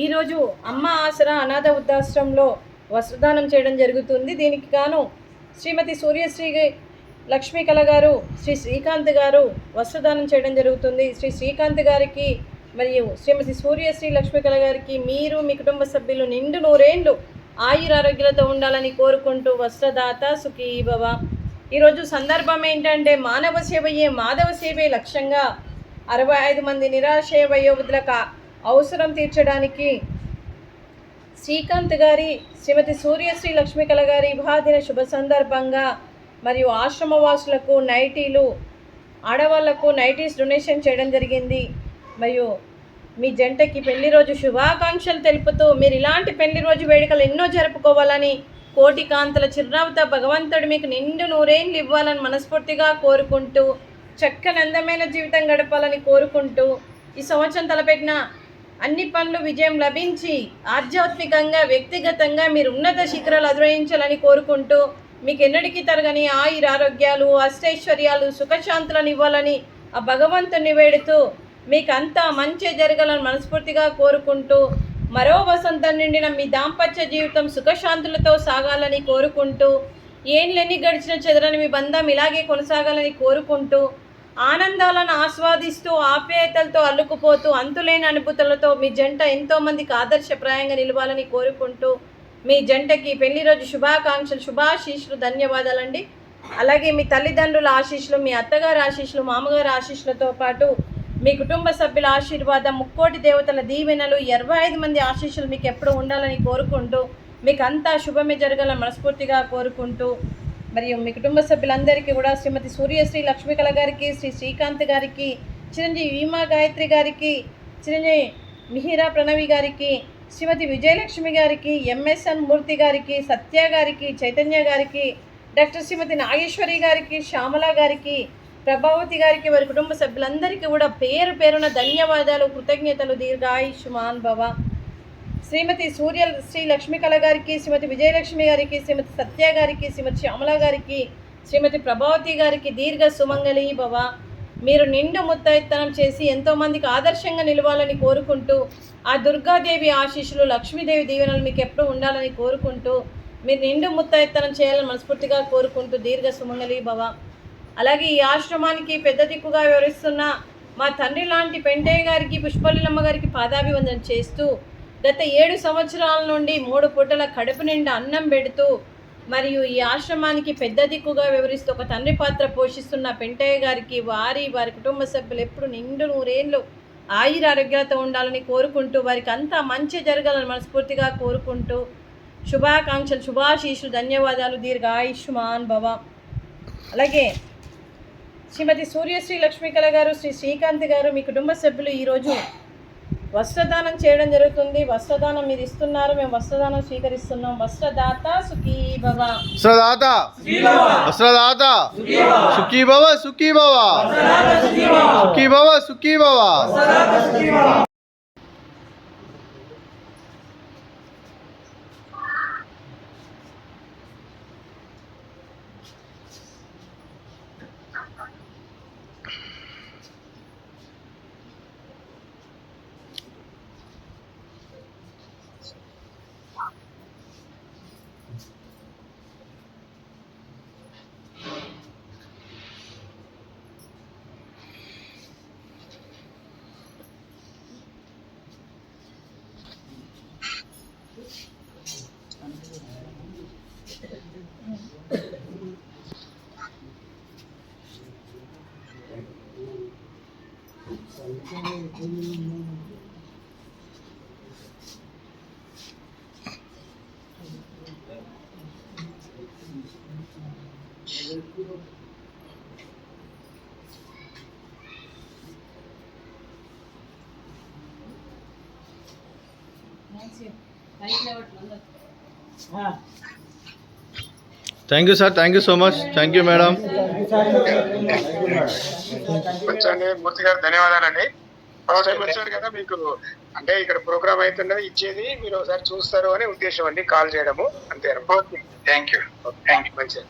ఈరోజు అమ్మ ఆసరా అనాథ వృద్ధాశ్రమంలో వస్త్రదానం చేయడం జరుగుతుంది. దీనికి గాను శ్రీమతి సూర్యశ్రీ లక్ష్మీకళ గారు, శ్రీ శ్రీకాంత్ గారు వస్త్రదానం చేయడం జరుగుతుంది. శ్రీ శ్రీకాంత్ గారికి మరియు శ్రీమతి సూర్యశ్రీ లక్ష్మీకళ గారికి మీరు మీ కుటుంబ సభ్యులు నిండు నూరేండ్లు ఆయురారోగ్యాలతో ఉండాలని కోరుకుంటూ వస్త్రదాత సుఖీ భవ. ఈరోజు సందర్భం ఏంటంటే మానవ సేవయే మాధవ సేవే లక్ష్యంగా 65 మంది నిరాశ్రయ వయోవృద్ధులకు అవసరం తీర్చడానికి శ్రీకాంత్ గారి, శ్రీమతి సూర్యశ్రీ లక్ష్మీకళ గారి వివాహదిన శుభ సందర్భంగా మరియు ఆశ్రమవాసులకు నైటీలు, ఆడవాళ్లకు నైటీస్ డొనేషన్ చేయడం జరిగింది. మరియు మీ జంటకి పెళ్లి రోజు శుభాకాంక్షలు తెలుపుతూ మీరు ఇలాంటి పెళ్లి రోజు వేడుకలు ఎన్నో జరుపుకోవాలని, కోటి కాంతుల చిరునవ్వుతో భగవంతుడు మీకు నిండు నూరేళ్ళు ఇవ్వాలని మనస్ఫూర్తిగా కోరుకుంటూ, చక్కని అందమైన జీవితం గడపాలని కోరుకుంటూ, ఈ సంవత్సరం తలపెట్టిన అన్ని పనులు విజయం లభించి ఆధ్యాత్మికంగా వ్యక్తిగతంగా మీరు ఉన్నత శిఖరాలు అధిరోహించాలని కోరుకుంటూ, మీకు ఎన్నటికీ తరగని ఆయురారోగ్యాలు, అష్టైశ్వర్యాలు, సుఖశాంతులను ఇవ్వాలని ఆ భగవంతుని వేడుతూ మీకు అంతా మంచి జరగాలని మనస్ఫూర్తిగా కోరుకుంటూ, మరో వసంతం నిండిన మీ దాంపత్య జీవితం సుఖశాంతులతో సాగాలని కోరుకుంటూ, ఏండ్లెన్ని గడిచిన చెదరని మీ బంధం ఇలాగే కొనసాగాలని కోరుకుంటూ, ఆనందాలను ఆస్వాదిస్తూ ఆప్యాయతలతో అల్లుకుపోతూ అంతులేని అనుభూతులతో మీ జంట ఎంతోమందికి ఆదర్శప్రాయంగా నిలవాలని కోరుకుంటూ, మీ జంటకి పెళ్లి రోజు శుభాకాంక్షలు, శుభాశీస్సులు, ధన్యవాదాలండి. అలాగే మీ తల్లిదండ్రుల ఆశీస్సులు, మీ అత్తగారి ఆశీస్సులు, మామగారి ఆశీస్సులతో పాటు మీ కుటుంబ సభ్యుల ఆశీర్వాదం, ముక్కోటి దేవతల దీవెనలు, 25 మంది ఆశీస్సులు మీకు ఎప్పుడు ఉండాలని కోరుకుంటూ, మీకు అంతా శుభమే జరగాలని మనస్ఫూర్తిగా కోరుకుంటూ, మరియు మీ కుటుంబ సభ్యులందరికీ కూడా శ్రీమతి సూర్యశ్రీ లక్ష్మీకళ గారికి, శ్రీ శ్రీకాంత్ గారికి, చిరంజీవి వీమా గాయత్రి గారికి, చిరంజీవి మిహిరా ప్రణవి గారికి, శ్రీమతి విజయలక్ష్మి గారికి, ఎంఎస్ఎన్ మూర్తి గారికి, సత్య గారికి, చైతన్య గారికి, డాక్టర్ శ్రీమతి నాగేశ్వరి గారికి, శ్యామల గారికి, ప్రభావతి గారికి, వారి కుటుంబ సభ్యులందరికీ కూడా పేరు పేరున ధన్యవాదాలు, కృతజ్ఞతలు. దీర్ఘాయుష్మాన్ భవ. శ్రీమతి సూర్యశ్రీ లక్ష్మీకళ గారికి, శ్రీమతి విజయలక్ష్మి గారికి, శ్రీమతి సత్య గారికి, శ్రీమతి శ్యామల గారికి, శ్రీమతి ప్రభావతి గారికి దీర్ఘ సుమంగళి భవ. మీరు నిండు ముత్తైత్తనం చేసి ఎంతోమందికి ఆదర్శంగా నిలవాలని కోరుకుంటూ, ఆ దుర్గాదేవి ఆశీస్సులు, లక్ష్మీదేవి దీవెనలు మీకు ఎప్పుడు ఉండాలని కోరుకుంటూ, మీరు నిండు ముత్తైత్తనం చేయాలని మనస్ఫూర్తిగా కోరుకుంటూ దీర్ఘ సుమంగళి భవ. అలాగే ఈ ఆశ్రమానికి పెద్ద దిక్కుగా వివరిస్తున్న మా తండ్రి లాంటి పెంటయ్య గారికి, పుష్పలీలమ్మ గారికి పాదాభివందన చేస్తూ, గత 7 సంవత్సరాల నుండి 3 పూటల కడుపు నిండా అన్నం పెడుతూ, మరియు ఈ ఆశ్రమానికి పెద్ద దిక్కుగా వివరిస్తూ ఒక తండ్రి పాత్ర పోషిస్తున్న పెంటయ్య గారికి, వారి కుటుంబ సభ్యులు ఎప్పుడు నిండు నూరేళ్ళు ఆయురారోగ్యాలతో ఉండాలని కోరుకుంటూ, వారికి అంతా మంచి జరగాలని మనస్ఫూర్తిగా కోరుకుంటూ, శుభాకాంక్షలు, శుభాశీస్సులు, ధన్యవాదాలు. దీర్ఘాయుష్మాన్ భవ. అలాగే శ్రీమతి సూర్యశ్రీ లక్ష్మీకళ గారు, శ్రీ శ్రీకాంత్ గారు, మీ కుటుంబ సభ్యులు ఈరోజు వస్త్రదానం చేయడం జరుగుతుంది. వస్త్రదానం మీరు ఇస్తున్నారు, మేము వస్త్రదానం స్వీకరిస్తున్నాం. వస్త్రదాత సుఖీ భవ. వస్త్రదాత వస్త్రదాత సుఖీ భవ, సుఖీ భవ, సుఖీ భవ, సుఖీ భవ. Thank you sir, thank you so much. Thank you madam. Murthy గారు ధన్యవాదాలండి. వచ్చారు కదా మీకు, అంటే ఇక్కడ ప్రోగ్రామ్ అవుతున్నది ఇచ్చేది మీరు ఒకసారి చూస్తారు అనే ఉద్దేశం అండి కాల్ చేయడము, అంతే. థ్యాంక్ యూ మంచిది.